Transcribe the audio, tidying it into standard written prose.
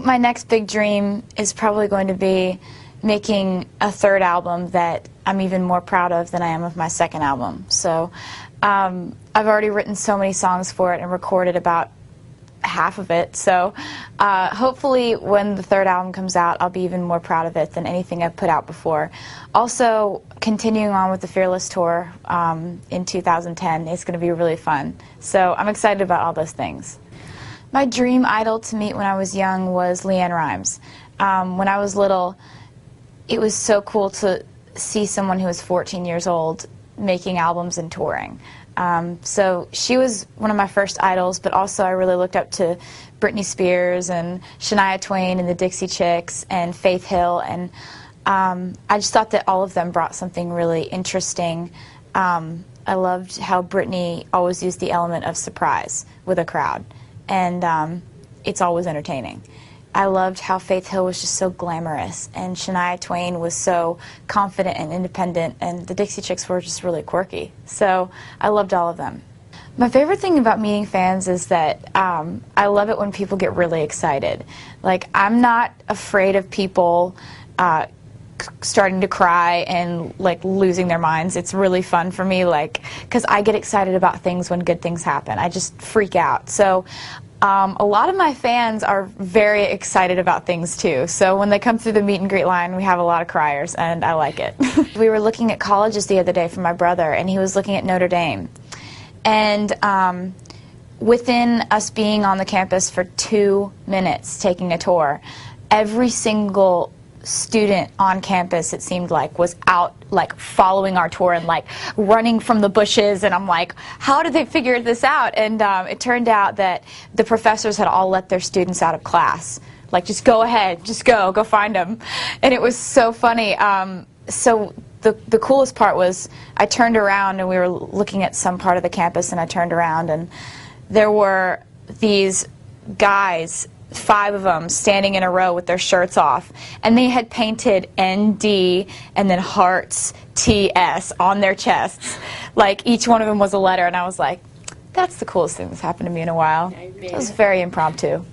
my next big dream is probably going to be making a third album that I'm even more proud of than I am of my second album. So I've already written so many songs for it and recorded about half of it. So hopefully when the third album comes out, I'll be even more proud of it than anything I've put out before. Also, continuing on with the Fearless Tour in 2010 is going to be really fun. So I'm excited about all those things. My dream idol to meet when I was young was LeAnn Rimes. When I was little, it was so cool to see someone who was 14 years old making albums and touring. So she was one of my first idols, but also I really looked up to Britney Spears and Shania Twain and the Dixie Chicks and Faith Hill, and I just thought that all of them brought something really interesting. I loved how Britney always used the element of surprise with a crowd, and it's always entertaining. I loved how Faith Hill was just so glamorous, and Shania Twain was so confident and independent, and the Dixie Chicks were just really quirky. So I loved all of them. My favorite thing about meeting fans is that I love it when people get really excited. Like, I'm not afraid of people starting to cry and like losing their minds. It's really fun for me, like, because I get excited about things when good things happen. I just freak out. So a lot of my fans are very excited about things too. So when they come through the meet and greet line, we have a lot of criers, and I like it. We were looking at colleges the other day for my brother, and he was looking at Notre Dame. And within us being on the campus for 2 minutes taking a tour, every single student on campus, it seemed like, was out like following our tour and like running from the bushes, and I'm like, how did they figure this out? And it turned out that the professors had all let their students out of class, like, just go ahead, just go find them. And it was so funny. So the coolest part was I turned around and we were looking at some part of the campus, and I turned around and there were these guys, 5 of them, standing in a row with their shirts off, and they had painted ND and then hearts TS on their chests. Like, each one of them was a letter, and I was like, that's the coolest thing that's happened to me in a while. It was very impromptu.